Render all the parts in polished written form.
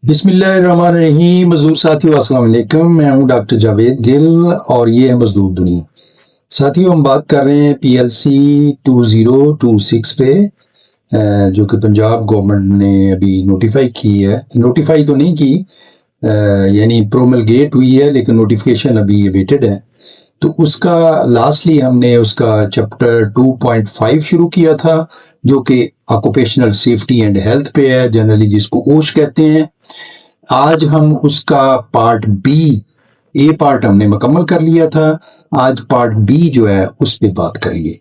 بسم اللہ الرحمن الرحیم۔ مزدور ساتھیوں السلام علیکم، میں ہوں ڈاکٹر جاوید گل اور یہ ہے مزدور دنیا۔ ساتھیوں ہم بات کر رہے ہیں پی ایل سی 2026 پہ، جو کہ پنجاب گورنمنٹ نے ابھی نوٹیفائی کی ہے۔ نوٹیفائی تو نہیں کی، یعنی پروملگیٹ ہوئی ہے، لیکن نوٹیفیکیشن ابھی اویٹڈ ہے۔ تو اس کا لاسٹلی ہم نے اس کا چیپٹر 2.5 شروع کیا تھا، جو کہ آکوپیشنل سیفٹی اینڈ ہیلتھ پہ ہے، جنرلی جس کو اوش کہتے ہیں۔ آج ہم اس کا پارٹ بی، اے پارٹ ہم نے مکمل کر لیا تھا، آج پارٹ بی جو ہے اس پہ بات کریں گے۔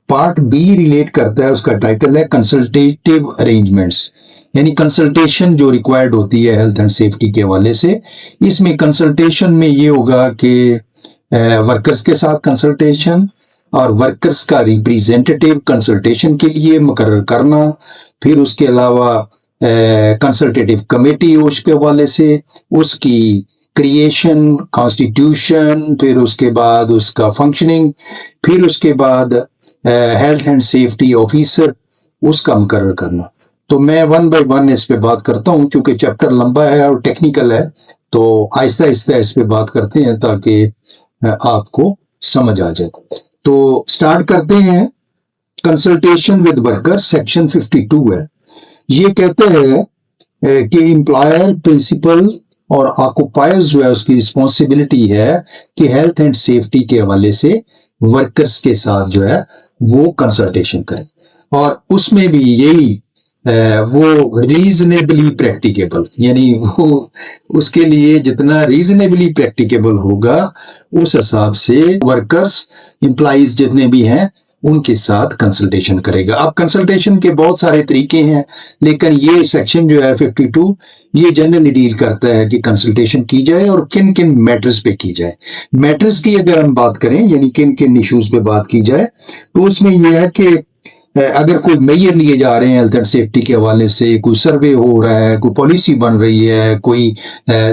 پارٹ بی ریلیٹ کرتا ہے، اس کا ٹائٹل ہے کنسلٹیٹیو ارینجمنٹس، یعنی کنسلٹیشن جو ریکوائرڈ ہوتی ہے ہیلتھ اینڈ سیفٹی کے حوالے سے۔ اس میں کنسلٹیشن میں یہ ہوگا کہ ورکرز کے ساتھ کنسلٹیشن اور ورکرز کا ریپریزنٹیٹیو کنسلٹیشن کے لیے مقرر کرنا، پھر اس کے علاوہ کنسلٹیٹیو کمیٹی اس کے حوالے سے، اس کی کریشن، کانسٹیٹیوشن، پھر اس کے بعد اس کا فنکشننگ، پھر اس کے بعد ہیلتھ اینڈ سیفٹی آفیسر اس کا مقرر کرنا۔ تو میں ون بائی ون اس پہ بات کرتا ہوں، چونکہ چیپٹر لمبا ہے اور ٹیکنیکل ہے، تو آہستہ آہستہ اس پہ بات کرتے ہیں تاکہ آپ کو سمجھ آ جائے۔ تو سٹارٹ کرتے ہیں۔ کنسلٹیشن ود ورکر سیکشن 52 ہے۔ یہ کہتے ہیں کہ امپلائر، پرنسپل اور آکوپائرز جو ہے اس کی رسپانسبلٹی ہے کہ ہیلتھ اینڈ سیفٹی کے حوالے سے ورکرز کے ساتھ جو ہے وہ کنسلٹیشن کریں، اور اس میں بھی یہی وہ ریزنیبلی پریکٹیکیبل، یعنی وہ اس کے لیے جتنا ریزنیبلی پریکٹیکیبل ہوگا اس حساب سے ورکرز، امپلائیز جتنے بھی ہیں ان کے ساتھ کنسلٹیشن کرے گا۔ اب کنسلٹیشن کے بہت سارے طریقے ہیں، لیکن یہ سیکشن جو ہے 52 یہ جنرلی ڈیل کرتا ہے کہ کنسلٹیشن کی جائے اور کن کن میٹرز پہ کی جائے۔ میٹرز کی اگر ہم بات کریں، یعنی کن کن ایشوز پہ بات کی جائے، تو اس میں یہ ہے کہ اگر کوئی میئر لیے جا رہے ہیں ہیلتھ اینڈ سیفٹی کے حوالے سے، کوئی سروے ہو رہا ہے، کوئی پالیسی بن رہی ہے، کوئی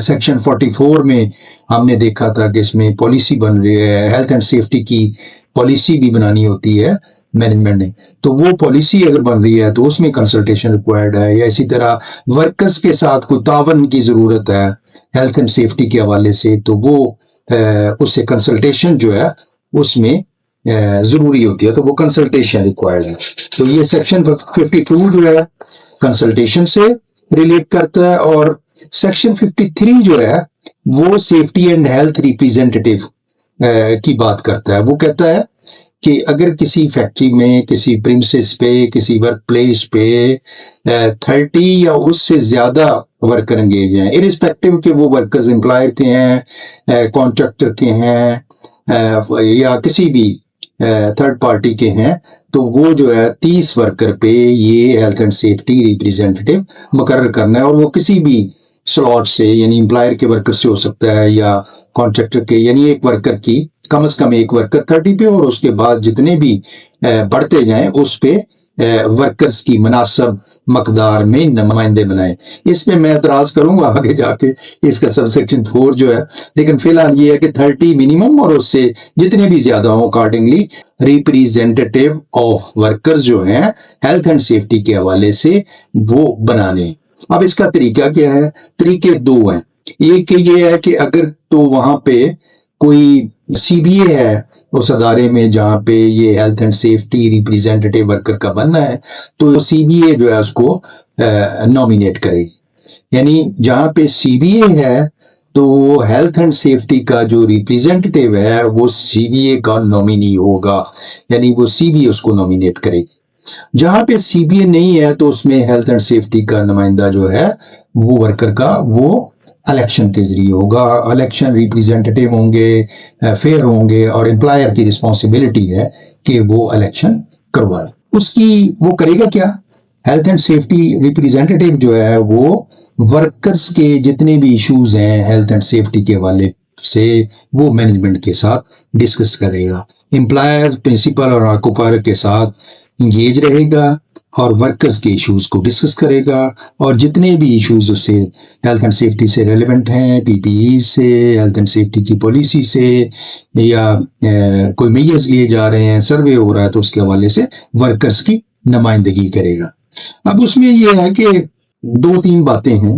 سیکشن 44 میں ہم نے دیکھا تھا کہ اس میں پالیسی بن رہی ہے، ہیلتھ اینڈ سیفٹی کی پالیسی بھی بنانی ہوتی ہے مینجمنٹ نے، تو وہ پالیسی اگر بن رہی ہے تو اس میں کنسلٹیشن ریکوائرڈ ہے۔ یا اسی طرح ورکرز کے ساتھ کوئی تعاون کی ضرورت ہے ہیلتھ اینڈ سیفٹی کے حوالے سے، تو وہ اس سے کنسلٹیشن جو ہے اس میں ضروری ہوتی ہے، تو وہ کنسلٹیشن ریکوائرڈ ہے۔ تو یہ سیکشن 52 جو ہے کنسلٹیشن سے ریلیٹ کرتا ہے، اور سیکشن 53 جو ہے وہ سیفٹی اینڈ ہیلتھ ریپریزنٹیٹیو کی بات کرتا ہے۔ وہ کہتا ہے کہ اگر کسی فیکٹری میں، کسی پریمسز پہ، کسی ورک پلیس پہ 30 یا اس سے زیادہ ورکر انگیج ہیں، ارسپیکٹو کہ وہ ورکرز امپلائر کے ہیں، کانٹریکٹر کے ہیں، یا کسی بھی تھرڈ پارٹی کے ہیں، تو وہ جو ہے 30 ورکر پہ یہ ہیلتھ اینڈ سیفٹی ریپریزنٹیٹیو مقرر کرنا ہے، اور وہ کسی بھی سلاٹ سے، یعنی امپلائر کے ورکر سے ہو سکتا ہے یا کانٹریکٹر کے، یعنی ایک ورکر کی کم از کم ایک ورکر 30 پہ، اور اس کے بعد جتنے بھی بڑھتے جائیں اس پہ ورکرز کی مناسب مقدار میں نمائندے بنائیں۔ اس پہ میں اعتراض کروں گا آگے جا کے، اس کا سب سیکشن 4 جو ہے، لیکن فی الحال یہ ہے کہ 30 منیمم، اور اس سے جتنے بھی زیادہ ہوں اکارڈنگلی ریپریزنٹیٹیو آف ورکرز جو ہیں ہیلتھ اینڈ سیفٹی کے حوالے سے وہ بنانے۔ اب اس کا طریقہ کیا ہے؟ طریقے دو ہیں۔ ایک یہ ہے کہ اگر تو وہاں پہ کوئی سی بی اے ہے اس ادارے میں جہاں پہ یہ health and safety representative worker کا بننا ہے، تو سی بی اے جو ہے اس کو نامینیٹ کرے گی، یعنی جہاں پہ سی بی اے ہے تو ہیلتھ اینڈ سیفٹی کا جو ریپریزنٹیٹیو ہے وہ سی بی اے کا نامینی ہوگا، یعنی وہ سی بی اے اس کو نامینیٹ کرے گی۔ جہاں پہ سی بی اے نہیں ہے تو اس میں ہیلتھ اینڈ سیفٹی کا نمائندہ جو ہے وہ ورکر کا وہ الیکشن کے ذریعے ہوگا۔ الیکشن ریپریزنٹیٹیو ہوں گے، فیئر ہوں گے، اور امپلائر کی رسپانسبلٹی ہے کہ وہ الیکشن کروائے۔ اس کی وہ کرے گا کیا؟ ہیلتھ اینڈ سیفٹی ریپریزنٹیٹیو جو ہے وہ ورکرز کے جتنے بھی ایشوز ہیں ہیلتھ اینڈ سیفٹی کے حوالے سے وہ مینجمنٹ کے ساتھ ڈسکس کرے گا۔ امپلائر، پرنسپل اور آکوپائر کے ساتھ انگیج رہے گا اور ورکرز کے ایشوز کو ڈسکس کرے گا، اور جتنے بھی ایشوز اس سے ہیلتھ اینڈ سیفٹی سے ریلیونٹ ہیں، پی پی ای سے، ہیلتھ اینڈ سیفٹی کی پالیسی سے، یا کوئی میجرز لیے جا رہے ہیں، سروے ہو رہا ہے، تو اس کے حوالے سے ورکرز کی نمائندگی کرے گا۔ اب اس میں یہ ہے کہ 2-3 باتیں ہیں۔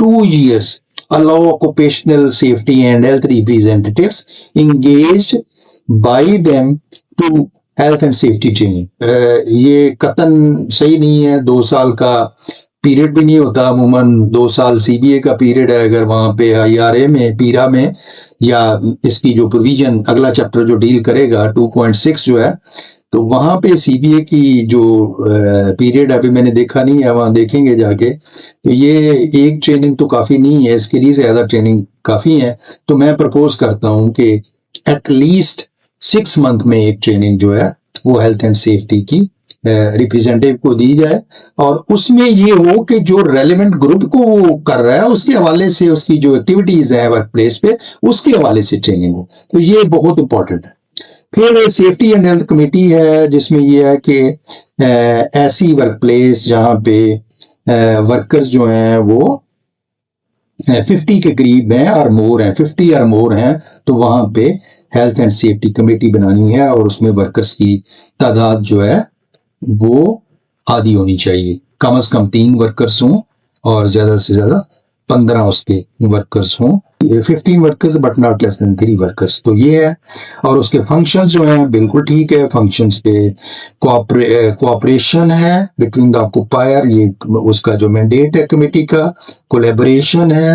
2 years allow occupational safety and health representatives engaged by them to health and safety training. یہ قطن صحیح نہیں ہے, 2 سال کا پیریڈ بھی نہیں ہوتا, عموماً 2 سال سی بی اے کا پیریڈ ہے. اگر وہاں پہ آئی آر اے میں پیرا میں یا اس کی جو پروویژن اگلا چیپٹر جو ڈیل کرے گا 2.6 جو ہے, تو وہاں پہ سی بی اے کی جو پیریڈ ابھی میں نے دیکھا نہیں ہے, وہاں دیکھیں گے جا کے, تو یہ ایک ٹریننگ تو کافی نہیں ہے, اس کے لیے زیادہ ٹریننگ کافی ہے. تو میں پرپوز کرتا ہوں کہ ایٹ لیسٹ 6 منتھ میں ایک ٹریننگ جو ہے وہ ہیلتھ اینڈ سیفٹی کی ریپریزنٹیو کو دی جائے, اور اس میں یہ ہو کہ جو ریلیونٹ گروپ کو وہ کر رہا ہے اس کے حوالے سے اس کی جو ایکٹیویٹیز ہیں ورک پلیس پہ اس کے حوالے سے ٹریننگ ہو. تو یہ بہت امپورٹنٹ ہے. پھر سیفٹی اینڈ ہیلتھ کمیٹی ہے, جس میں یہ ہے کہ ایسی ورک پلیس جہاں پہ ورکرز جو ہیں وہ 50 کے قریب ہیں اور مور ہیں, 50 اور مور ہیں, تو وہاں پہ ہیلتھ اینڈ سیفٹی کمیٹی بنانی ہے, اور اس میں ورکرز کی تعداد جو ہے وہ آدھی ہونی چاہیے. کم از کم 3 ورکرز ہوں اور زیادہ سے زیادہ 15 اس کے ورکرز ہوں. 15 workers but not less than 3 workers. تو یہ ہے. اور اس کے فنکشنز جو ہیں بالکل ٹھیک ہے. فنکشنز پہ کوآپریشن ہے بٹوین دا آکوپائر, یہ اس کا جو مینڈیٹ ہے کمیٹی کا. کولیبریشن ہے,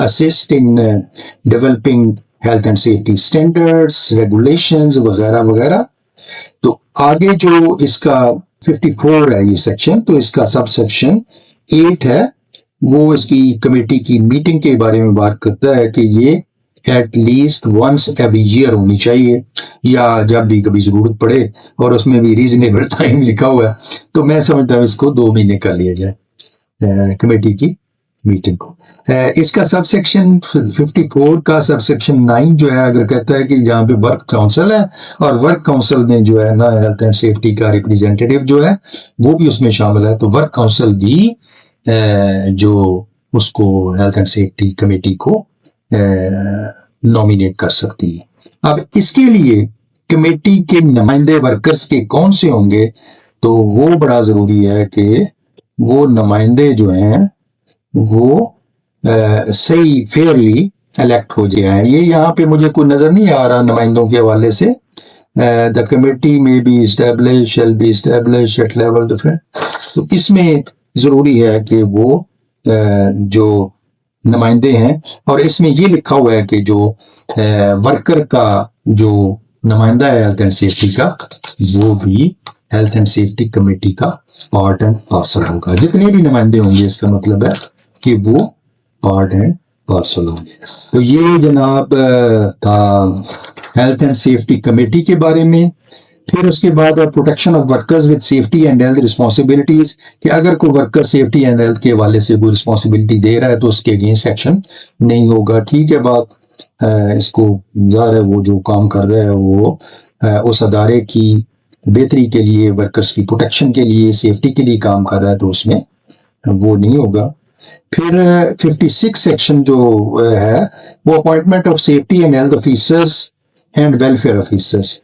assist in developing health and safety standards, regulations وغیرہ وغیرہ. تو آگے جو اس کا 54 ہے یہ سیکشن, تو اس کا سب سیکشن 8 ہے, وہ اس کی کمیٹی کی میٹنگ کے بارے میں بات کرتا ہے کہ یہ at least once every year ہونی چاہیے, یا جب بھی کبھی ضرورت پڑے, اور اس میں بھی ریزنیبل ٹائم لکھا ہوا ہے. تو میں سمجھتا ہوں اس کو 2 مہینے کر لیا جائے کمیٹی کی میٹنگ کو. اس کا سب سیکشن 54 کا سب سیکشن 9 جو ہے اگر کہتا ہے کہ جہاں پہ ورک کاؤنسل ہے, اور ورک کاؤنسل میں جو ہے نا ہیلتھ اینڈ سیفٹی کا ریپریزنٹیٹیو جو ہے وہ بھی اس میں شامل ہے, تو ورک کاؤنسل بھی جو اس کو ہیلتھ اینڈ سیفٹی کمیٹی کو نامینیٹ کر سکتی ہے. اب اس کے لیے کمیٹی کے نمائندے ورکرز کے کون سے ہوں گے, تو وہ بڑا ضروری ہے کہ وہ نمائندے جو ہیں وہ صحیح فیئرلی الیکٹ ہو جائیں. یہ یہاں پہ مجھے کوئی نظر نہیں آ رہا نمائندوں کے حوالے سے. دا کمیٹی میں be establish shall be establish at level different. تو اس میں ضروری ہے کہ وہ جو نمائندے ہیں, اور اس میں یہ لکھا ہوا ہے کہ جو ورکر کا جو نمائندہ ہے ہیلتھ اینڈ سیفٹی کا, وہ بھی ہیلتھ اینڈ سیفٹی کمیٹی کا پارٹ اینڈ پارسل ہوگا. جتنے بھی نمائندے ہوں گے اس کا مطلب ہے کہ وہ پارٹ اینڈ پارسل ہوں گے. تو یہ جناب تھا ہیلتھ اینڈ سیفٹی کمیٹی کے بارے میں. پھر اس کے بعد protection of workers with safety and health responsibilities, کہ اگر کوئی ورکر سیفٹی اینڈ ہیلتھ کے حوالے سے کوئی رسپانسبلٹی دے رہا ہے تو اس کے اگینسٹ ایکشن نہیں ہوگا. ٹھیک ہے بات, اس کو ظاہر ہے وہ جو کام کر رہا ہے وہ اس ادارے کی بہتری کے لیے, ورکرز کی پروٹیکشن کے لیے, سیفٹی کے لیے کام کر رہا ہے, تو اس میں وہ نہیں ہوگا. پھر 56 سیکشن جو ہے وہ appointment of safety and health officers and welfare officers.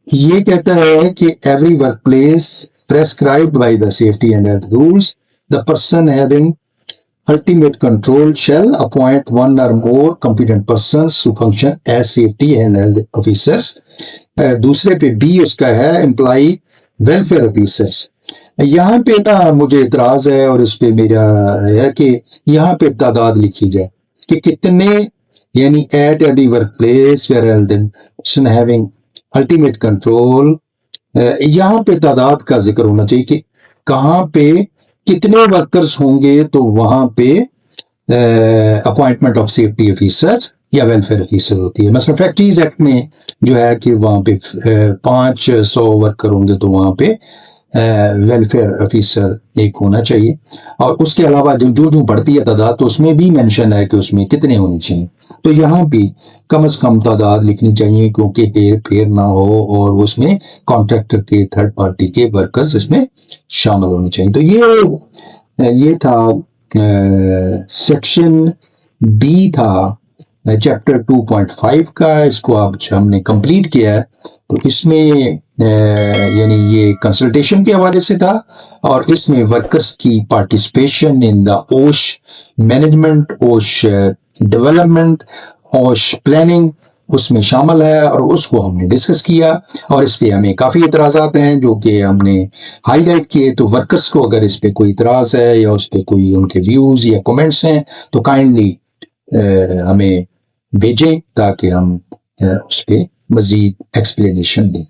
یہ کہتا ہے کہ every work place prescribed by the safety and health rules, the person having ultimate control shall appoint one or more competent persons to function as safety and health officers. دوسرے پہ be اس کا ہے employee welfare officers. یہاں پہ نا مجھے اعتراض ہے, اور اس پہ میرا ہے کہ یہاں پہ تعداد لکھی جائے کہ کتنے, یعنی at every work place where health person having ultimate control, یہاں پہ تعداد کا ذکر ہونا چاہیے کہ کہاں پہ کتنے ورکرز ہوں گے, تو وہاں پہ اپوائنٹمنٹ آف سیفٹی آفیسر یا ویلفیئر آفیسر ہوتی ہے. مثلا فیکٹریز ایکٹ میں جو ہے کہ وہاں پہ 500 ورکر ہوں گے, تو وہاں پہ ویلفیئر آفیسر ایک ہونا چاہیے. اور اس کے علاوہ جو بڑھتی ہے تعداد, تو اس میں بھی مینشن ہے کہ اس میں کتنے ہونے چاہیے. تو یہاں بھی کم از کم تعداد لکھنی چاہیے, کیونکہ ہیر پھیر نہ ہو, اور اس میں کانٹریکٹر کے, تھرڈ پارٹی کے ورکرز اس میں شامل ہونے چاہیے. تو یہ تھا سیکشن بی تھا چیپٹر 2.5 کا. اس کو اب ہم نے کمپلیٹ کیا ہے. تو اس میں یعنی یہ کنسلٹیشن کے حوالے سے تھا, اور اس میں ورکرز کی پارٹیسپیشن ان دا اوش مینجمنٹ, اوش ڈیولپمنٹ اور پلاننگ اس میں شامل ہے، اور اس کو ہم نے ڈسکس کیا، اور اس پہ ہمیں کافی اعتراضات ہیں جو کہ ہم نے ہائی لائٹ کیے. تو ورکرس کو اگر اس پہ کوئی اعتراض ہے یا اس پہ کوئی ان کے ویوز یا کومنٹس ہیں تو کائنڈلی ہمیں بھیجیں تاکہ ہم اس پہ مزید ایکسپلینیشن دیں.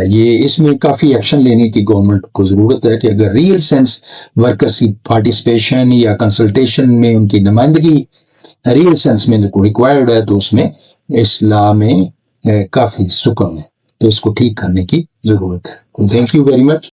یہ اس میں کافی ایکشن لینے کی گورنمنٹ کو ضرورت ہے کہ اگر ریئل سینس ورکرس کی پارٹیسپیشن یا کنسلٹیشن میں ان کی نمائندگی ریئل سینس میں ریکوائرڈ ہے تو اس میں اصلاح میں کافی سکون ہے. تو اس کو ٹھیک کرنے کی ضرورت ہے. Thank you very much.